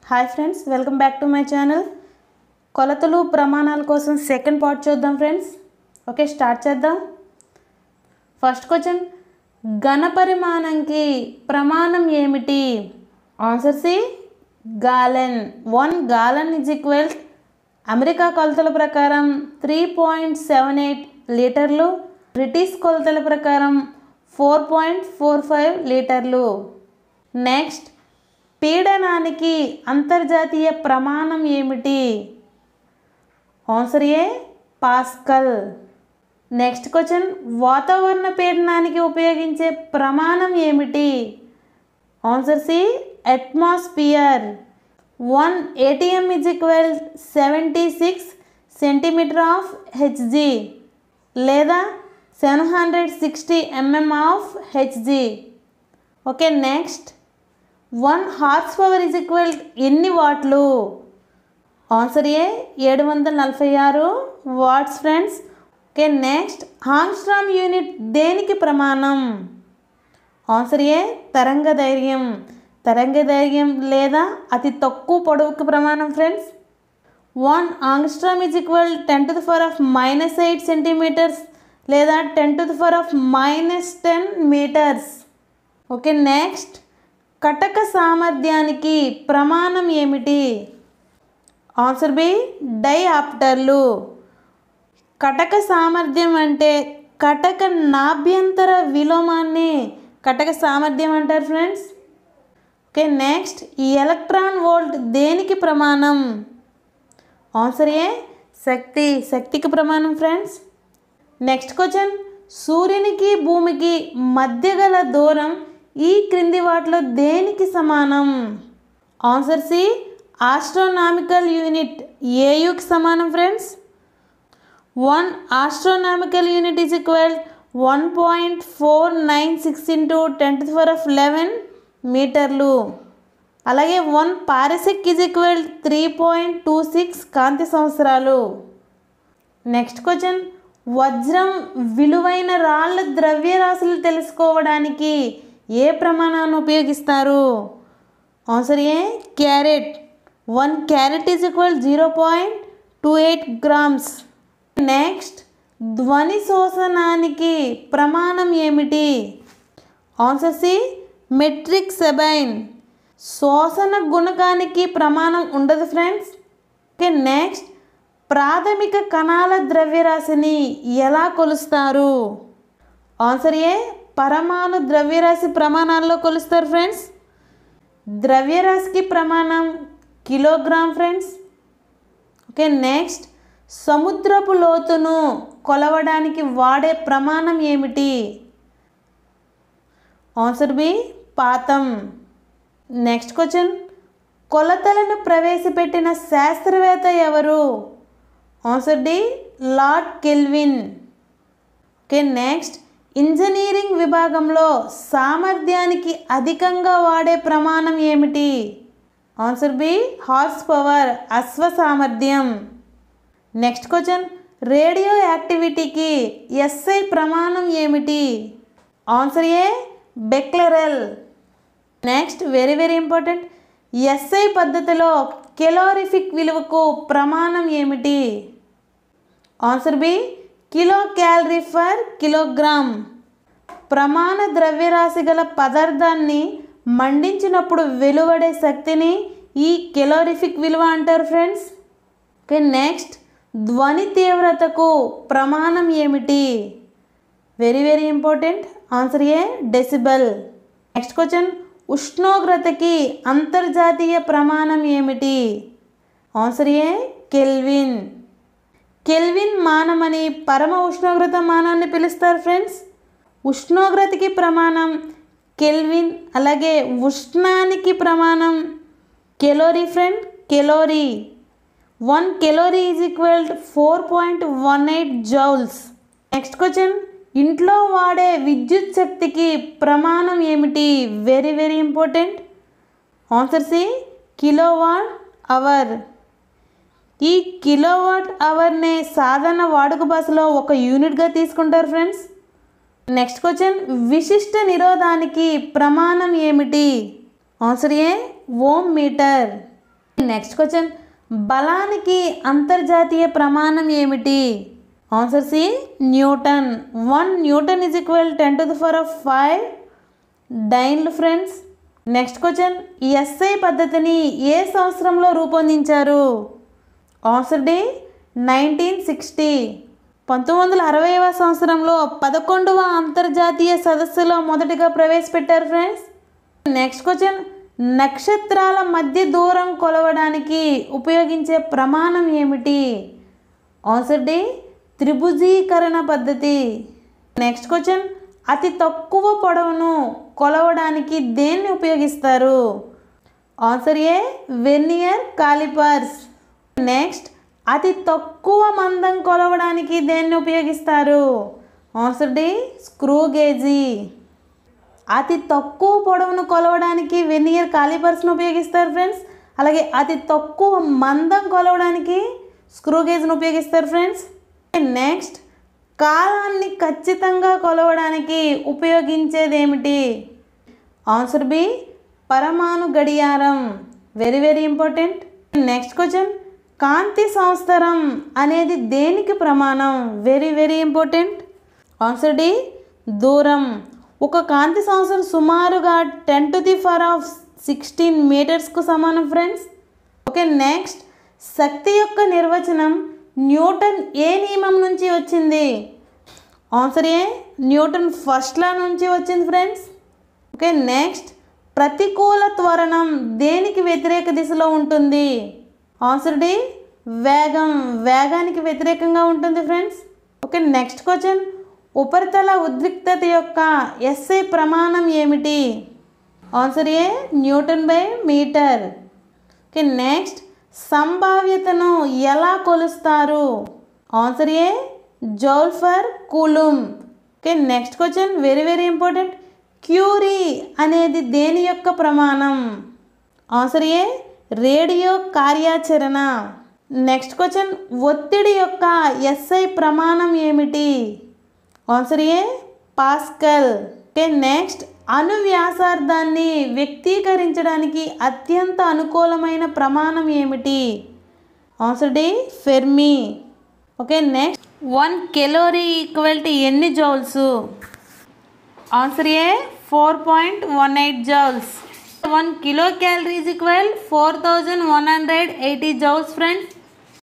Hi friends, welcome back to my channel. కొలతలు ప్రమాణాల కోసం సెకండ్ పార్ట్ చూద్దాం ఫ్రెండ్స్. ఓకే, స్టార్ట్ చేద్దాం. ఫస్ట్ క్వశ్చన్, ఘన పరిమాణంకి ప్రమాణం ఏమిటి? Answer C gallon. 1 gallon is equal America కొలతల ప్రకారం 3.78 లీటర్లు, బ్రిటిష్ కొలతల ప్రకారం 4.45 లీటర్లు. నెక్స్ట్, పీడనానికి అంతర్జాతీయ ప్రమాణం ఏమిటి? Answer A pascal. Next question, వాతావరణ పీడనానికి ఉపయోగించే ప్రమాణం ఏమిటి? Answer C atmosphere. 1 ATM is equal 76 centimetre of Hg లేదా 760 mm of Hg. Okay, next, 1 horse power is equal ఎన్ని వాట్లు? Answer A 746 watts friends. Okay, next, angstrom unit దేనికి ప్రమాణం? ఆన్సర్ ఏ తరంగదైర్ఘ్యం. తరంగదైర్ఘ్యం లేదా అతి తక్కువ పొడవుకి ప్రమాణం friends. 1 angstrom is equal 10⁻⁻8 centimetres లేదా 10⁻⁻10 మీటర్స్. ఓకే, నెక్స్ట్, కటక సామర్థ్యానికి ప్రమాణం ఏమిటి? ఆన్సర్ బి డైఆప్టర్లు. కటక సామర్థ్యం అంటే కటక నాభ్యంతర విలోమాన్ని కటక సామర్థ్యం అంటారు ఫ్రెండ్స్. ఓకే, నెక్స్ట్, ఈ ఎలక్ట్రాన్ వోల్ట్ దేనికి ప్రమాణం? ఆన్సర్ ఏ శక్తి. శక్తికి ప్రమాణం ఫ్రెండ్స్. నెక్స్ట్ క్వశ్చన్, సూర్యునికి భూమికి మధ్య గల దూరం ఈ క్రింది వాటిలో దేనికి సమానం? ఆన్సర్ సి ఆస్ట్రోనామికల్ యూనిట్, ఏయుకి సమానం friends. 1 astronomical unit is equal 1.496 × 10⁻11 మీటర్లు. అలాగే 1 పారసెక్ ఈజ్ ఈక్వల్ 3.26 కాంతి సంవత్సరాలు. నెక్స్ట్ క్వశ్చన్, వజ్రం విలువైన రాళ్ళ ద్రవ్యరాశులు తెలుసుకోవడానికి ఏ ప్రమాణాన్ని ఉపయోగిస్తారు? Answer A carat. 1 carat is equal 0.28 grams. Next, ధ్వని శోషణానికి ప్రమాణం ఏమిటి? Answer C metric sabine. శోషణ గుణకానికి ప్రమాణం ఉండదు ఫ్రెండ్స్. ఓకే, నెక్స్ట్, ప్రాథమిక కణాల ద్రవ్యరాశిని ఎలా కొలుస్తారు? ఆన్సర్ ఏ పరమాణు ద్రవ్యరాశి ప్రమాణాల్లో కొలుస్తారు ఫ్రెండ్స్. ద్రవ్యరాశికి ప్రమాణం కిలోగ్రామ్ ఫ్రెండ్స్. ఓకే, నెక్స్ట్, సముద్రపు లోతును కొలవడానికి వాడే ప్రమాణం ఏమిటి? ఆన్సర్ బి పాతం. నెక్స్ట్ క్వశ్చన్, కొలతలను ప్రవేశపెట్టిన శాస్త్రవేత్త ఎవరు? Answer D Lord Kelvin. Okay, next, engineering విభాగంలో సామర్థ్యానికి అధికంగా వాడే ప్రమాణం ఏమిటి? ఆన్సర్ బి హార్స్ పవర్, అశ్వ సామర్థ్యం. నెక్స్ట్ క్వశ్చన్, రేడియో యాక్టివిటీకి ఎస్ఐ ప్రమాణం ఏమిటి? Answer A becquerel. Next, very very important, SI పద్ధతిలో కెలోరిఫిక్ విలువకు ప్రమాణం ఏమిటి? Answer B kilo calorie per kilogram. ప్రమాణ ద్రవ్యరాశి గల పదార్థాన్ని మండించినప్పుడు వెలువడే శక్తిని ఈ కెలోరిఫిక్ విలువ అంటారు ఫ్రెండ్స్. ఓకే, నెక్స్ట్, ధ్వని తీవ్రతకు ప్రమాణం ఏమిటి? వెరీ వెరీ ఇంపార్టెంట్, ఆన్సర్ ఏ డెసిబెల్. నెక్స్ట్ క్వశ్చన్, ఉష్ణోగ్రతకి అంతర్జాతీయ ప్రమాణం ఏమిటి? ఆన్సర్ ఏ కెల్విన్. కెల్విన్ మానమని పరమ ఉష్ణోగ్రత మానాన్ని పిలుస్తారు ఫ్రెండ్స్. ఉష్ణోగ్రతకి ప్రమాణం కెల్విన్. అలాగే ఉష్ణానికి ప్రమాణం calorie friend, calorie. 1 calorie is equal 4.18 joules. Next question, ఇంట్లో వాడే విద్యుత్ శక్తికి ప్రమాణం ఏమిటి? Very very important, answer C kilowatt hour. ఈ కిలోవాట్ అవర్నే సాధారణ వాడుక భాషలో ఒక యూనిట్గా తీసుకుంటారు ఫ్రెండ్స్. నెక్స్ట్ క్వశ్చన్, విశిష్ట నిరోధానికి ప్రమాణం ఏమిటి? Answer A ohm metre. Next question, బలానికి అంతర్జాతీయ ప్రమాణం ఏమిటి? Answer C Newton. 1 Newton is equal 10⁵ డైన్లు ఫ్రెండ్స్. నెక్స్ట్ క్వశ్చన్, ఎస్ఐ పద్ధతిని ఏ సంవత్సరంలో రూపొందించారు? Answer D 1960. 1960వ సంవత్సరంలో 11వ అంతర్జాతీయ సదస్సులో మొదటిగా ప్రవేశపెట్టారు ఫ్రెండ్స్. నెక్స్ట్ క్వశ్చన్, నక్షత్రాల మధ్య దూరం కొలవడానికి ఉపయోగించే ప్రమాణం ఏమిటి? ఆన్సర్ డి త్రిభుజీకరణ పద్ధతి. నెక్స్ట్ క్వశ్చన్, అతి తక్కువ పొడవును కొలవడానికి దేన్ని ఉపయోగిస్తారు? ఆన్సర్ ఏ వెర్నియర్ కాలిపర్స్. నెక్స్ట్, అతి తక్కువ మందం కొలవడానికి దేన్ని ఉపయోగిస్తారు? Answer D screw గేజీ. అతి తక్కువ పొడవును కొలవడానికి వెర్నియర్ కాలిపర్స్ను ఉపయోగిస్తారు ఫ్రెండ్స్. అలాగే అతి తక్కువ మందం కొలవడానికి స్క్రూ గేజ్ను ఉపయోగిస్తారు ఫ్రెండ్స్. నెక్స్ట్, కాలాన్ని ఖచ్చితంగా కొలవడానికి ఉపయోగించేది ఏమిటి? ఆన్సర్ బి పరమాణు గడియారం. Very very important. Next question, కాంతి సంవత్సరం అనేది దేనికి ప్రమాణం? Very very important. Answer D దూరం. ఒక కాంతి సంవత్సరం సుమారుగా 10⁻16 మీటర్స్కు సమానం ఫ్రెండ్స్. ఓకే, నెక్స్ట్, శక్తి యొక్క నిర్వచనం న్యూటన్ ఏ నియమం నుంచి వచ్చింది? ఆన్సర్ ఏ న్యూటన్ ఫస్ట్ లా నుంచి వచ్చింది ఫ్రెండ్స్. ఓకే, నెక్స్ట్, ప్రతికూల త్వరణం దేనికి వ్యతిరేక దిశలో ఉంటుంది? ఆన్సర్ డి వేగానికి వ్యతిరేకంగా ఉంటుంది ఫ్రెండ్స్. ఓకే, నెక్స్ట్ క్వశ్చన్, ఉపరితల ఉద్రిక్తత యొక్క ఎస్ఐ ప్రమాణం ఏమిటి? ఆన్సర్ ఏ N/మీటర్. ఓకే, నెక్స్ట్, సంభావ్యతను ఎలా కొలుస్తారు? Answer A joule per coulomb. Okay, next question very very important. Curie అనేది దేని యొక్క ప్రమాణం? ఆన్సర్ ఏ రేడియో కార్యాచరణ. నెక్స్ట్ క్వశ్చన్, ఒత్తిడి యొక్క ఎస్ఐ ప్రమాణం ఏమిటి? Answer A pascal. Okay, next, అణు వ్యాసార్థాన్ని వ్యక్తీకరించడానికి అత్యంత అనుకూలమైన ప్రమాణం ఏమిటి? Answer D fermi. Okay, next, 1 calorie equal to ఎన్ని joules? Answer A 4.18 joules. 1 kilo calorie is equal 4180 joules friends.